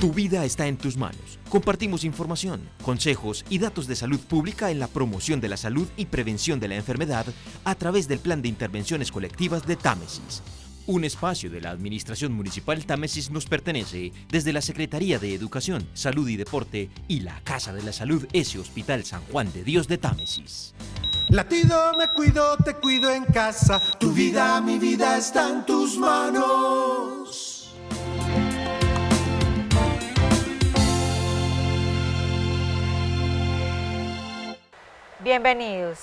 Tu vida está en tus manos. Compartimos información, consejos y datos de salud pública en la promoción de la salud y prevención de la enfermedad a través del Plan de Intervenciones Colectivas de Támesis. Un espacio de la Administración Municipal Támesis nos pertenece desde la Secretaría de Educación, Salud y Deporte y la Casa de la Salud ese Hospital San Juan de Dios de Támesis. Latido, me cuido, te cuido en casa. Tu vida, mi vida está en tus manos. Bienvenidos.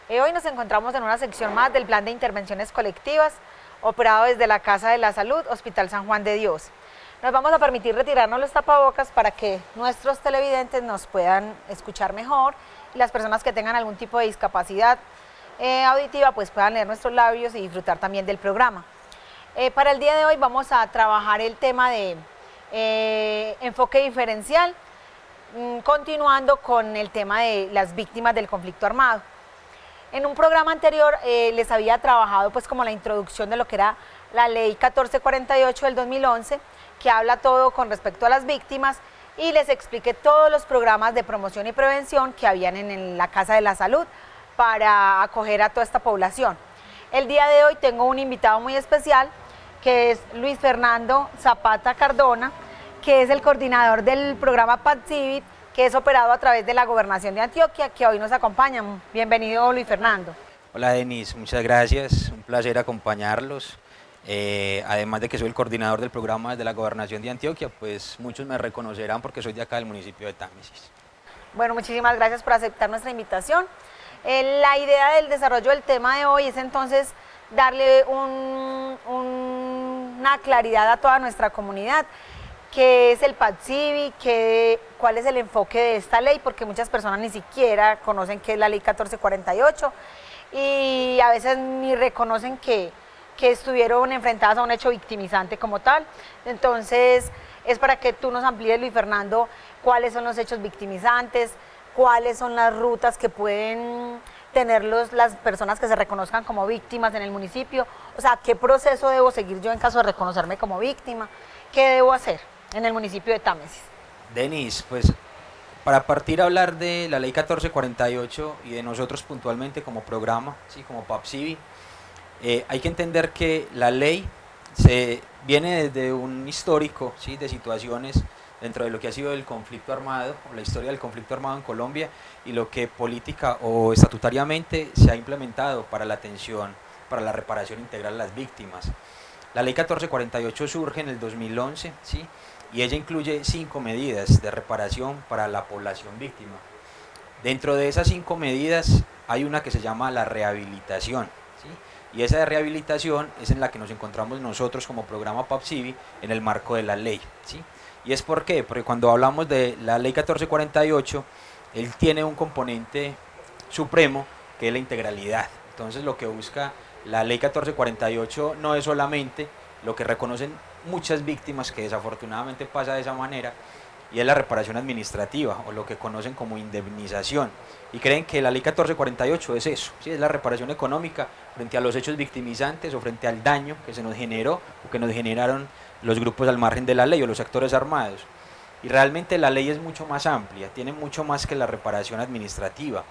Hoy nos encontramos en una sección más del Plan de Intervenciones Colectivas, operado desde la Casa de la Salud, Hospital San Juan de Dios. Nos vamos a permitir retirarnos los tapabocas para que nuestros televidentes nos puedan escuchar mejor y las personas que tengan algún tipo de discapacidad auditiva pues puedan leer nuestros labios y disfrutar también del programa. Para el día de hoy vamos a trabajar el tema de enfoque diferencial, continuando con el tema de las víctimas del conflicto armado. En un programa anterior les había trabajado pues como la introducción de lo que era la ley 1448 del 2011, que habla todo con respecto a las víctimas, y les expliqué todos los programas de promoción y prevención que habían en la Casa de la Salud para acoger a toda esta población. El día de hoy tengo un invitado muy especial, que es Luis Fernando Zapata Cardona, que es el coordinador del programa PADCIVIT, que es operado a través de la Gobernación de Antioquia, que hoy nos acompaña. Bienvenido, Luis Fernando. Hola, Denise, muchas gracias, un placer acompañarlos. Además de que soy el coordinador del programa de la Gobernación de Antioquia, pues muchos me reconocerán porque soy de acá del municipio de Támesis. Bueno, muchísimas gracias por aceptar nuestra invitación. La idea del desarrollo del tema de hoy es entonces darle una claridad a toda nuestra comunidad. ¿Qué es el PADCIVIT? ¿Cuál es el enfoque de esta ley? Porque muchas personas ni siquiera conocen qué es la ley 1448 y a veces ni reconocen que estuvieron enfrentadas a un hecho victimizante como tal. Entonces, es para que tú nos amplíes, Luis Fernando, cuáles son los hechos victimizantes, cuáles son las rutas que pueden tener las personas que se reconozcan como víctimas en el municipio. O sea, ¿qué proceso debo seguir yo en caso de reconocerme como víctima? ¿Qué debo hacer en el municipio de Támesis? Denis, pues para partir a hablar de la ley 1448 y de nosotros puntualmente como programa, ¿sí? Como PADCIVIT, hay que entender que la ley se viene desde un histórico, ¿sí? De situaciones dentro de lo que ha sido el conflicto armado, o la historia del conflicto armado en Colombia, y lo que política o estatutariamente se ha implementado para la atención, para la reparación integral a las víctimas. La ley 1448 surge en el 2011, ¿sí? Y ella incluye 5 medidas de reparación para la población víctima. Dentro de esas 5 medidas hay una que se llama la rehabilitación, ¿sí? Y esa de rehabilitación es en la que nos encontramos nosotros como programa PADCIVIT en el marco de la ley, ¿sí? ¿Y es por qué? Porque cuando hablamos de la ley 1448, él tiene un componente supremo que es la integralidad. Entonces lo que busca la ley 1448 no es solamente lo que reconocen muchas víctimas, que desafortunadamente pasa de esa manera, y es la reparación administrativa, o lo que conocen como indemnización. Y creen que la ley 1448 es eso, ¿sí? Es la reparación económica frente a los hechos victimizantes o frente al daño que se nos generó o que nos generaron los grupos al margen de la ley o los sectores armados. Y realmente la ley es mucho más amplia, tiene mucho más que la reparación administrativa.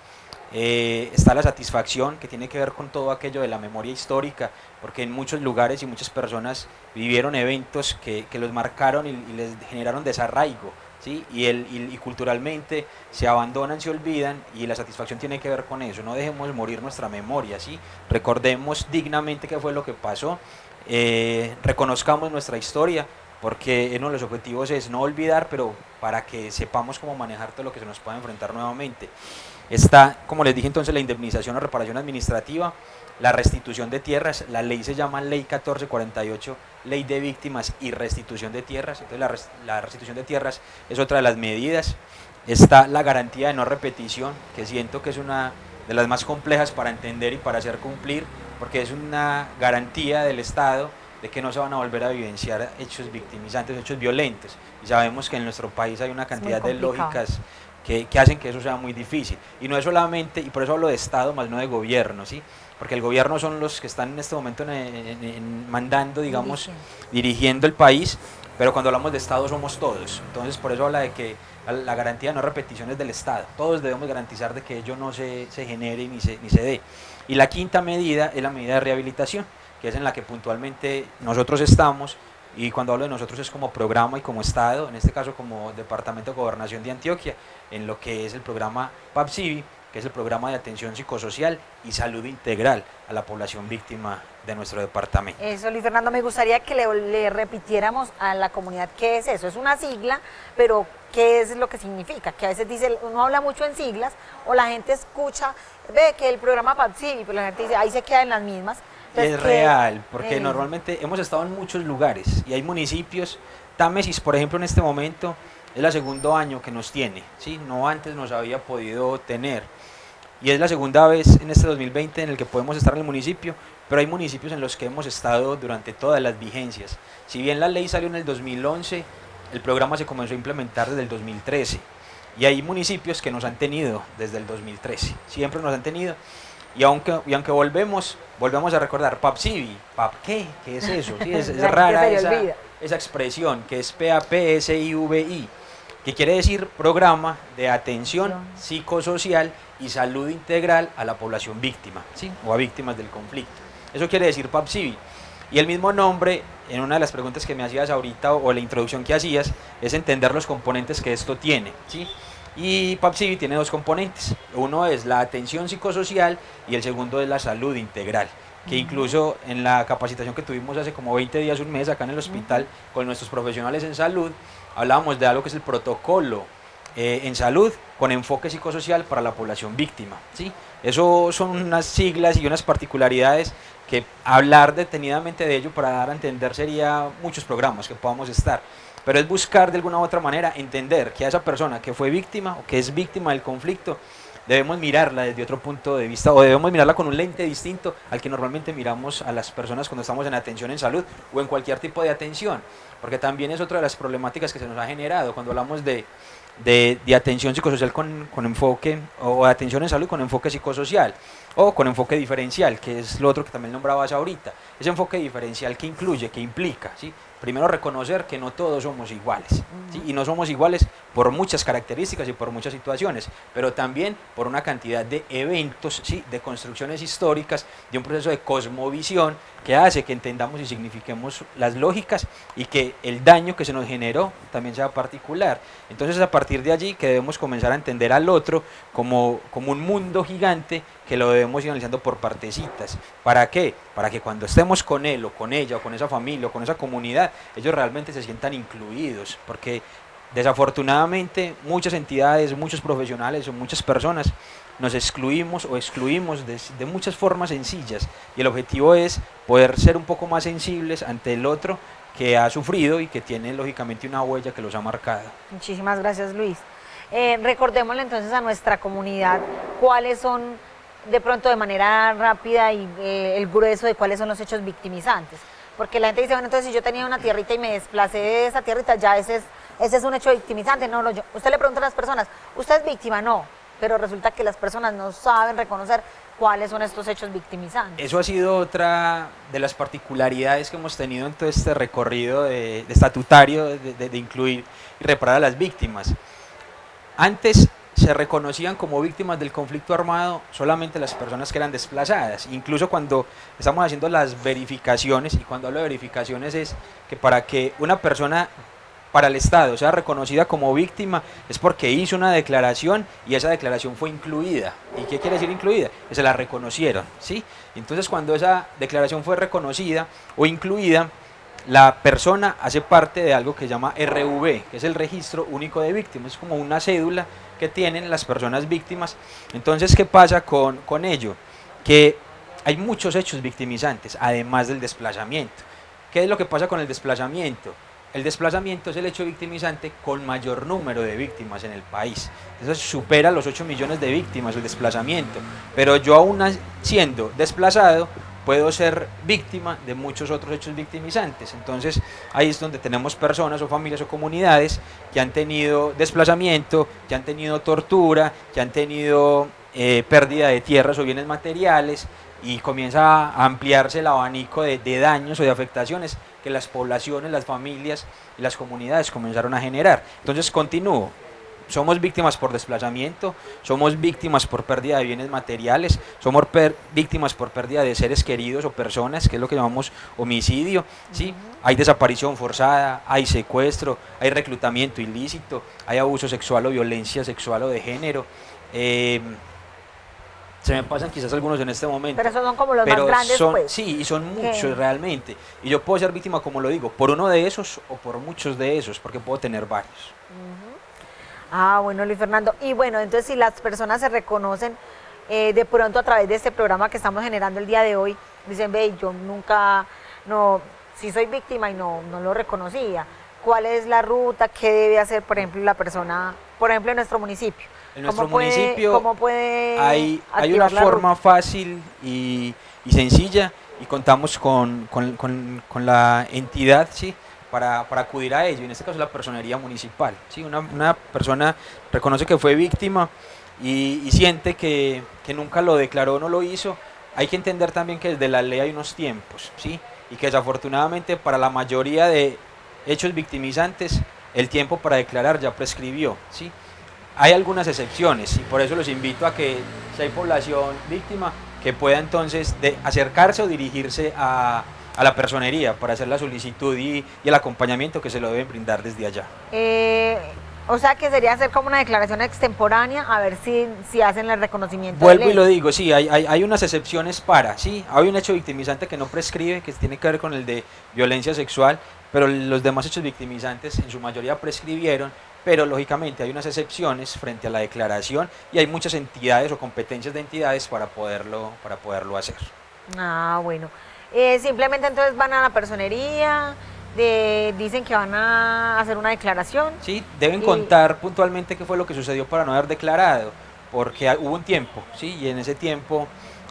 Está la satisfacción, que tiene que ver con todo aquello de la memoria histórica, porque en muchos lugares y muchas personas vivieron eventos que los marcaron y les generaron desarraigo, ¿sí? Y culturalmente se abandonan, se olvidan, y la satisfacción tiene que ver con eso. No dejemos morir nuestra memoria, ¿sí? Recordemos dignamente qué fue lo que pasó, reconozcamos nuestra historia, porque uno de los objetivos es no olvidar, pero para que sepamos cómo manejar todo lo que se nos pueda enfrentar nuevamente. Está, como les dije entonces, la indemnización o reparación administrativa, la restitución de tierras. La ley se llama Ley 1448, Ley de Víctimas y Restitución de Tierras. Entonces la restitución de tierras es otra de las medidas. Está la garantía de no repetición, que siento que es una de las más complejas para entender y para hacer cumplir, porque es una garantía del Estado de que no se van a volver a vivenciar hechos victimizantes, hechos violentos. Y sabemos que en nuestro país hay una cantidad de lógicas que hacen que eso sea muy difícil. Y no es solamente, y por eso hablo de Estado, más no de gobierno, ¿sí? Porque el gobierno son los que están en este momento mandando, digamos, dirigiendo el país, pero cuando hablamos de Estado somos todos. Entonces por eso habla de que la garantía de no repeticiones del Estado. Todos debemos garantizar de que ello no se genere ni se dé. Y la quinta medida es la medida de rehabilitación, que es en la que puntualmente nosotros estamos, y cuando hablo de nosotros es como programa y como Estado, en este caso como Departamento de Gobernación de Antioquia, en lo que es el programa PAPSIVI, que es el programa de atención psicosocial y salud integral a la población víctima de nuestro departamento. Eso, Luis Fernando, me gustaría que le repitiéramos a la comunidad qué es eso. Es una sigla, pero ¿qué es lo que significa? Que a veces dice, uno habla mucho en siglas, o la gente escucha, ve que el programa PAPSIVI, pero la gente dice, ahí se queda en las mismas. Entonces, es real, porque normalmente hemos estado en muchos lugares y hay municipios. Támesis, por ejemplo, en este momento es el segundo año que nos tiene, ¿sí? No antes nos había podido tener, y es la segunda vez en este 2020 en el que podemos estar en el municipio, pero hay municipios en los que hemos estado durante todas las vigencias. Si bien la ley salió en el 2011, el programa se comenzó a implementar desde el 2013, y hay municipios que nos han tenido desde el 2013, siempre nos han tenido. Y aunque volvemos a recordar PAPSIVI, ¿PAP qué? ¿Qué es eso? Sí, es rara esa expresión, que es PAPSIVI, que quiere decir Programa de Atención Psicosocial y Salud Integral a la Población Víctima, ¿sí? O a víctimas del conflicto. Eso quiere decir PAPSIVI. Y el mismo nombre, en una de las preguntas que me hacías ahorita o la introducción que hacías, es entender los componentes que esto tiene, ¿sí? Y PAPSIVI tiene dos componentes, uno es la atención psicosocial y el segundo es la salud integral, que incluso en la capacitación que tuvimos hace como 20 días, un mes acá en el hospital con nuestros profesionales en salud, hablábamos de algo que es el protocolo en salud con enfoque psicosocial para la población víctima, ¿sí? Eso son unas siglas y unas particularidades que hablar detenidamente de ello para dar a entender sería muchos programas que podamos estar. Pero es buscar de alguna u otra manera entender que a esa persona que fue víctima o que es víctima del conflicto, debemos mirarla desde otro punto de vista o debemos mirarla con un lente distinto al que normalmente miramos a las personas cuando estamos en atención en salud o en cualquier tipo de atención, porque también es otra de las problemáticas que se nos ha generado cuando hablamos de atención psicosocial con enfoque, o de atención en salud con enfoque psicosocial o con enfoque diferencial, que es lo otro que también nombrabas ahorita. Ese enfoque diferencial que incluye, que implica, ¿sí? Primero reconocer que no todos somos iguales, ¿sí? Y no somos iguales por muchas características y por muchas situaciones, pero también por una cantidad de eventos, ¿sí? De construcciones históricas, de un proceso de cosmovisión que hace que entendamos y signifiquemos las lógicas y que el daño que se nos generó también sea particular. Entonces, a partir de allí que debemos comenzar a entender al otro como un mundo gigante que lo debemos ir analizando por partecitas. ¿Para qué? Para que cuando estemos con él o con ella o con esa familia o con esa comunidad, ellos realmente se sientan incluidos, porque desafortunadamente muchas entidades, muchos profesionales o muchas personas nos excluimos o excluimos de muchas formas sencillas, y el objetivo es poder ser un poco más sensibles ante el otro que ha sufrido y que tiene lógicamente una huella que los ha marcado. Muchísimas gracias, Luis. Recordémosle entonces a nuestra comunidad cuáles son, de pronto de manera rápida, y el grueso de cuáles son los hechos victimizantes. Porque la gente dice, bueno, entonces si yo tenía una tierrita y me desplacé de esa tierrita, ya ese es un hecho victimizante. No, usted le pregunta a las personas, ¿usted es víctima? No, pero resulta que las personas no saben reconocer cuáles son estos hechos victimizantes. Eso ha sido otra de las particularidades que hemos tenido en todo este recorrido de estatutario de incluir y reparar a las víctimas. Antes se reconocían como víctimas del conflicto armado solamente las personas que eran desplazadas. Incluso cuando estamos haciendo las verificaciones, y cuando hablo de verificaciones es que para que una persona para el Estado sea reconocida como víctima es porque hizo una declaración y esa declaración fue incluida. ¿Y qué quiere decir incluida? Que se la reconocieron, ¿sí? Entonces, cuando esa declaración fue reconocida o incluida, la persona hace parte de algo que se llama RV, que es el Registro Único de Víctimas, es como una cédula que tienen las personas víctimas. Entonces, ¿qué pasa con ello? Que hay muchos hechos victimizantes, además del desplazamiento. ¿Qué es lo que pasa con el desplazamiento? El desplazamiento es el hecho victimizante con mayor número de víctimas en el país. Entonces supera los 8 millones de víctimas el desplazamiento, pero yo aún siendo desplazado puedo ser víctima de muchos otros hechos victimizantes. Entonces ahí es donde tenemos personas o familias o comunidades que han tenido desplazamiento, que han tenido tortura, que han tenido pérdida de tierras o bienes materiales, y comienza a ampliarse el abanico de daños o de afectaciones que las poblaciones, las familias y las comunidades comenzaron a generar. Entonces continúo. Somos víctimas por desplazamiento, somos víctimas por pérdida de bienes materiales, somos víctimas por pérdida de seres queridos o personas, que es lo que llamamos homicidio, ¿sí? Hay desaparición forzada, hay secuestro, hay reclutamiento ilícito, hay abuso sexual o violencia sexual o de género. Se me pasan quizás algunos en este momento. Pero esos son como los más grandes, pues. Sí, y son muchos realmente. Y yo puedo ser víctima, como lo digo, por uno de esos o por muchos de esos, porque puedo tener varios. Ah, bueno, Luis Fernando. Y bueno, entonces si las personas se reconocen de pronto a través de este programa que estamos generando el día de hoy, dicen, ve, yo nunca, no, sí soy víctima y no lo reconocía. ¿Cuál es la ruta? ¿Qué debe hacer, por ejemplo, la persona, por ejemplo, en nuestro municipio? En nuestro municipio hay una forma fácil y sencilla, y contamos con la entidad, ¿sí?, para acudir a ello. En este caso la personería municipal, ¿sí? Una persona reconoce que fue víctima y siente que nunca lo declaró, no lo hizo. Hay que entender también que desde la ley hay unos tiempos, ¿sí?, y que desafortunadamente para la mayoría de hechos victimizantes el tiempo para declarar ya prescribió, ¿sí? Hay algunas excepciones y por eso los invito a que, si hay población víctima, que pueda entonces acercarse o dirigirse a la personería para hacer la solicitud y el acompañamiento que se lo deben brindar desde allá. O sea que sería hacer como una declaración extemporánea, a ver si hacen el reconocimiento. Vuelvo y lo digo, sí, hay unas excepciones sí, hay un hecho victimizante que no prescribe, que tiene que ver con el de violencia sexual, pero los demás hechos victimizantes en su mayoría prescribieron, pero lógicamente hay unas excepciones frente a la declaración y hay muchas entidades o competencias de entidades para poderlo hacer. Ah, bueno. Simplemente entonces van a la personería, dicen que van a hacer una declaración. Sí, deben contar puntualmente qué fue lo que sucedió para no haber declarado, porque hubo un tiempo, ¿sí? Y en ese tiempo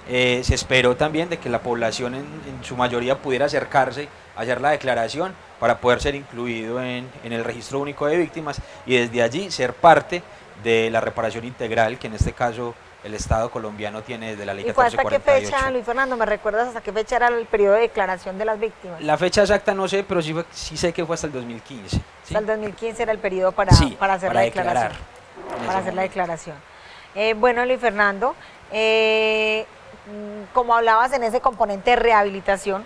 se esperó también de que la población en su mayoría pudiera acercarse a hacer la declaración para poder ser incluido en el registro único de víctimas y desde allí ser parte de la reparación integral que en este caso el Estado colombiano tiene desde la ley 1448. ¿Hasta qué fecha, Luis Fernando, me recuerdas hasta qué fecha era el periodo de declaración de las víctimas? La fecha exacta no sé, pero sí sé que fue hasta el 2015. ¿sí? Hasta el 2015 era el periodo para hacer la declaración. Para hacer la declaración. Bueno, Luis Fernando, como hablabas en ese componente de rehabilitación,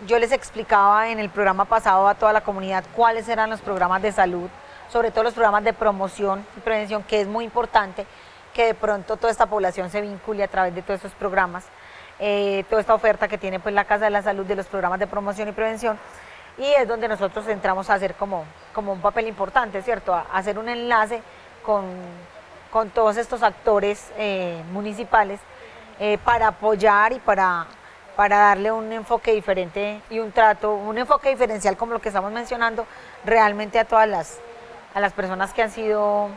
yo les explicaba en el programa pasado a toda la comunidad cuáles eran los programas de salud, sobre todo los programas de promoción y prevención, que es muy importante que de pronto toda esta población se vincule a través de todos estos programas, toda esta oferta que tiene pues la Casa de la Salud de los programas de promoción y prevención, y es donde nosotros entramos a hacer como un papel importante, ¿cierto? A hacer un enlace con todos estos actores municipales para apoyar y para darle un enfoque diferente y un enfoque diferencial como lo que estamos mencionando realmente a todas las personas que han sido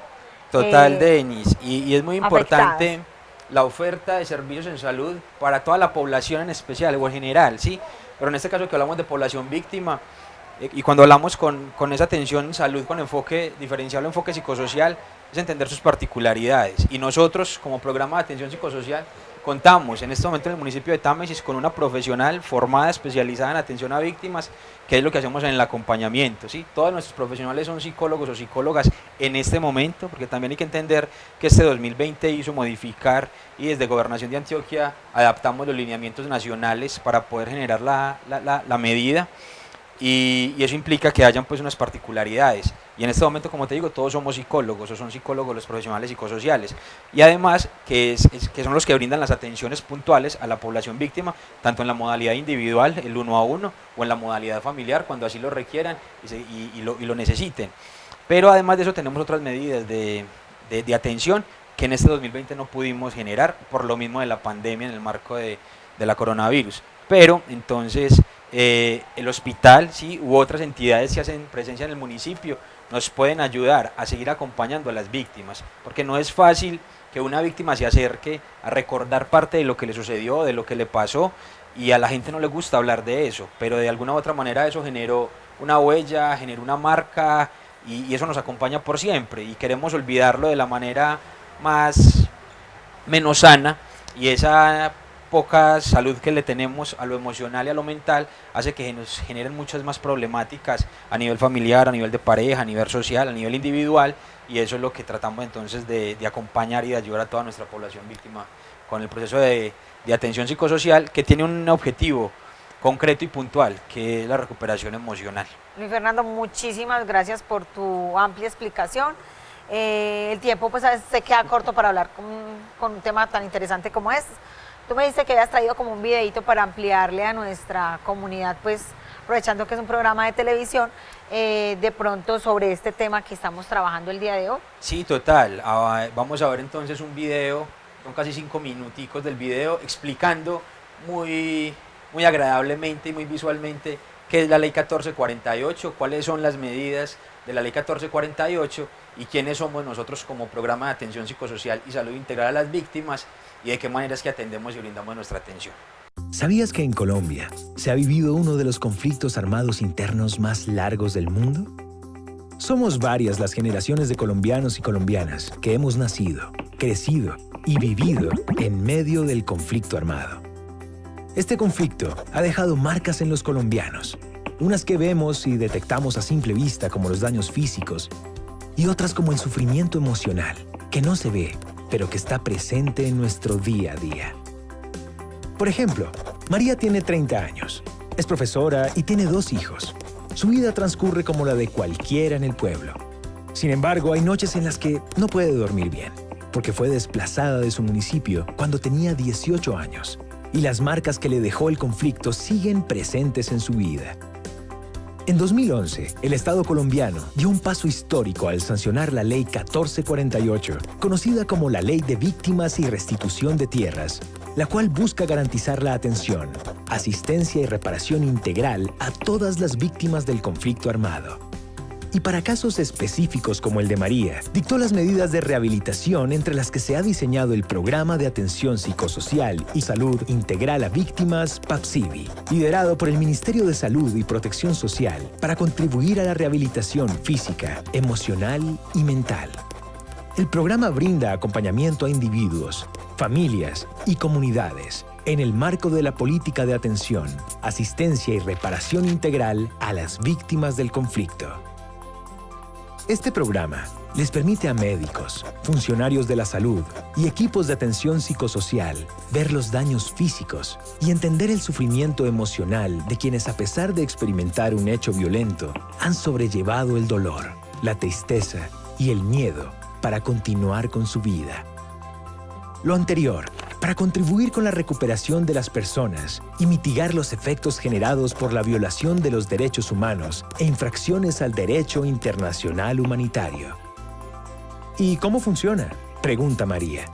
total, Denis, y es muy importante afectadas. La oferta de servicios en salud para toda la población en especial o en general, ¿sí? Pero en este caso que hablamos de población víctima, y cuando hablamos con esa atención en salud con enfoque diferencial o enfoque psicosocial, es entender sus particularidades. Y nosotros, como programa de atención psicosocial, contamos en este momento en el municipio de Támesis con una profesional formada, especializada en atención a víctimas, que es lo que hacemos en el acompañamiento, ¿sí? Todos nuestros profesionales son psicólogos o psicólogas en este momento, porque también hay que entender que este 2020 hizo modificar y desde Gobernación de Antioquia adaptamos los lineamientos nacionales para poder generar la medida. Y eso implica que hayan pues unas particularidades, y en este momento, como te digo, todos somos psicólogos o son psicólogos los profesionales psicosociales, y además que son los que brindan las atenciones puntuales a la población víctima, tanto en la modalidad individual, el 1 a 1, o en la modalidad familiar cuando así lo requieran y lo necesiten. Pero además de eso tenemos otras medidas de atención que en este 2020 no pudimos generar por lo mismo de la pandemia en el marco de la coronavirus. Pero entonces el hospital, ¿sí?, u otras entidades que hacen presencia en el municipio nos pueden ayudar a seguir acompañando a las víctimas, porque no es fácil que una víctima se acerque a recordar parte de lo que le sucedió, de lo que le pasó, y a la gente no le gusta hablar de eso, pero de alguna u otra manera eso generó una huella, generó una marca, y eso nos acompaña por siempre, y queremos olvidarlo de la manera menos sana, y esa poca salud que le tenemos a lo emocional y a lo mental hace que nos generen muchas más problemáticas a nivel familiar, a nivel de pareja, a nivel social, a nivel individual, y eso es lo que tratamos entonces de acompañar y de ayudar a toda nuestra población víctima con el proceso de atención psicosocial, que tiene un objetivo concreto y puntual, que es la recuperación emocional. Luis Fernando, muchísimas gracias por tu amplia explicación. El tiempo pues se queda corto para hablar con un tema tan interesante como este. Tú me dijiste que habías traído como un videito para ampliarle a nuestra comunidad, pues aprovechando que es un programa de televisión, de pronto sobre este tema que estamos trabajando el día de hoy. Sí, total. Vamos a ver entonces un video, son casi 5 minuticos del video, explicando muy agradablemente y muy visualmente qué es la Ley 1448, cuáles son las medidas de la Ley 1448 y quiénes somos nosotros como programa de atención psicosocial y salud integral a las víctimas y de qué manera es que atendemos y brindamos nuestra atención. ¿Sabías que en Colombia se ha vivido uno de los conflictos armados internos más largos del mundo? Somos varias las generaciones de colombianos y colombianas que hemos nacido, crecido y vivido en medio del conflicto armado. Este conflicto ha dejado marcas en los colombianos, unas que vemos y detectamos a simple vista como los daños físicos y otras como el sufrimiento emocional, que no se ve, pero que está presente en nuestro día a día. Por ejemplo, María tiene 30 años, es profesora y tiene 2 hijos. Su vida transcurre como la de cualquiera en el pueblo. Sin embargo, hay noches en las que no puede dormir bien, porque fue desplazada de su municipio cuando tenía 18 años, y las marcas que le dejó el conflicto siguen presentes en su vida. En 2011, el Estado colombiano dio un paso histórico al sancionar la Ley 1448, conocida como la Ley de Víctimas y Restitución de Tierras, la cual busca garantizar la atención, asistencia y reparación integral a todas las víctimas del conflicto armado. Y para casos específicos como el de María, dictó las medidas de rehabilitación entre las que se ha diseñado el Programa de Atención Psicosocial y Salud Integral a Víctimas PAPSIVI, liderado por el Ministerio de Salud y Protección Social para contribuir a la rehabilitación física, emocional y mental. El programa brinda acompañamiento a individuos, familias y comunidades en el marco de la política de atención, asistencia y reparación integral a las víctimas del conflicto. Este programa les permite a médicos, funcionarios de la salud y equipos de atención psicosocial ver los daños físicos y entender el sufrimiento emocional de quienes, a pesar de experimentar un hecho violento, han sobrellevado el dolor, la tristeza y el miedo para continuar con su vida. Lo anterior, para contribuir con la recuperación de las personas y mitigar los efectos generados por la violación de los derechos humanos e infracciones al derecho internacional humanitario. ¿Y cómo funciona?, pregunta María.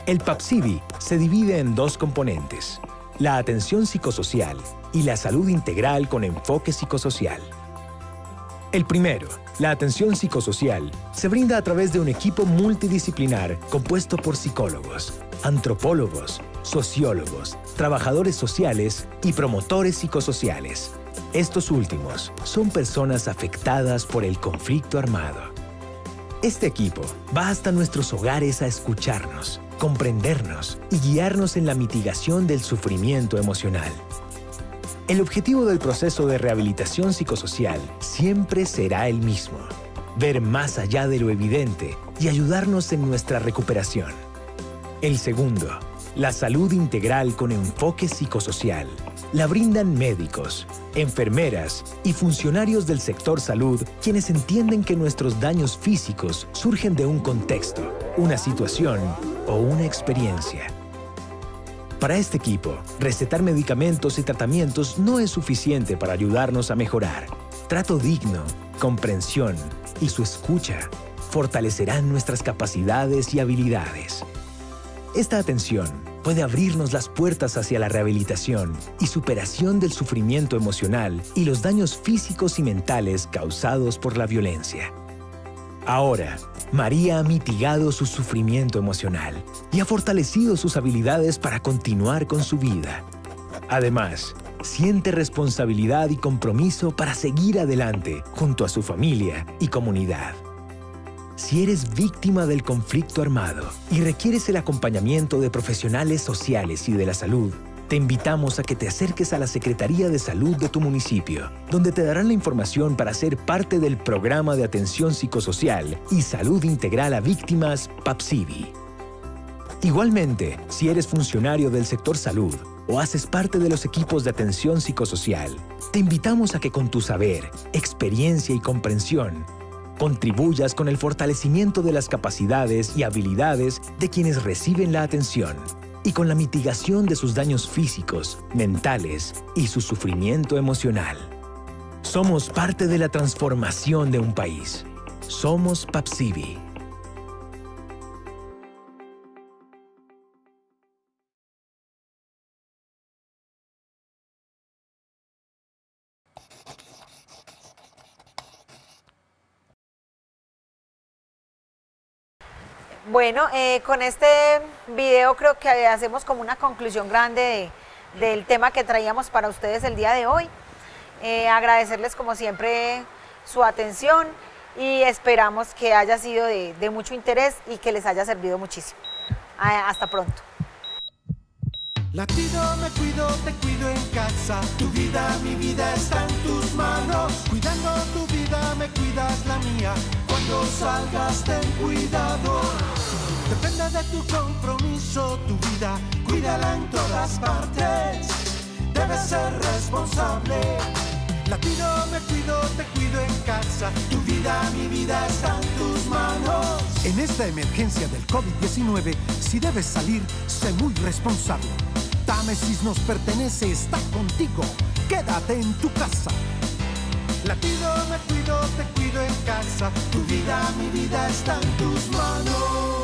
El PAPSIVI se divide en 2 componentes: la atención psicosocial y la salud integral con enfoque psicosocial. El primero, la atención psicosocial, se brinda a través de un equipo multidisciplinar compuesto por psicólogos, antropólogos, sociólogos, trabajadores sociales y promotores psicosociales. Estos últimos son personas afectadas por el conflicto armado. Este equipo va hasta nuestros hogares a escucharnos, comprendernos y guiarnos en la mitigación del sufrimiento emocional. El objetivo del proceso de rehabilitación psicosocial siempre será el mismo: ver más allá de lo evidente y ayudarnos en nuestra recuperación. El segundo, la salud integral con enfoque psicosocial, la brindan médicos, enfermeras y funcionarios del sector salud, quienes entienden que nuestros daños físicos surgen de un contexto, una situación o una experiencia. Para este equipo, recetar medicamentos y tratamientos no es suficiente para ayudarnos a mejorar. Trato digno, comprensión y su escucha fortalecerán nuestras capacidades y habilidades. Esta atención puede abrirnos las puertas hacia la rehabilitación y superación del sufrimiento emocional y los daños físicos y mentales causados por la violencia. Ahora, María ha mitigado su sufrimiento emocional y ha fortalecido sus habilidades para continuar con su vida. Además, siente responsabilidad y compromiso para seguir adelante junto a su familia y comunidad. Si eres víctima del conflicto armado y requieres el acompañamiento de profesionales sociales y de la salud, te invitamos a que te acerques a la Secretaría de Salud de tu municipio, donde te darán la información para ser parte del Programa de Atención Psicosocial y Salud Integral a Víctimas PAPSIVI. Igualmente, si eres funcionario del sector salud o haces parte de los equipos de atención psicosocial, te invitamos a que con tu saber, experiencia y comprensión, contribuyas con el fortalecimiento de las capacidades y habilidades de quienes reciben la atención y con la mitigación de sus daños físicos, mentales y su sufrimiento emocional. Somos parte de la transformación de un país. Somos PAPSIVI. Bueno, con este video creo que hacemos como una conclusión grande del tema que traíamos para ustedes el día de hoy. Agradecerles como siempre su atención y esperamos que haya sido de mucho interés y que les haya servido muchísimo. Hasta pronto. Latido, me cuido, te cuido en casa. Tu vida, mi vida está en tus manos. Cuidando tu vida, me cuidas la mía. Cuando salgas, ten cuidado. Depende de tu compromiso, tu vida, cuídala en todas partes. Debes ser responsable. Latido, me cuido, te cuido en casa. Tu vida, mi vida está en tus manos. En esta emergencia del COVID-19, si debes salir, sé muy responsable. Támesis nos pertenece, está contigo. Quédate en tu casa. Latido, me cuido, te cuido en casa. Tu vida, mi vida está en tus manos.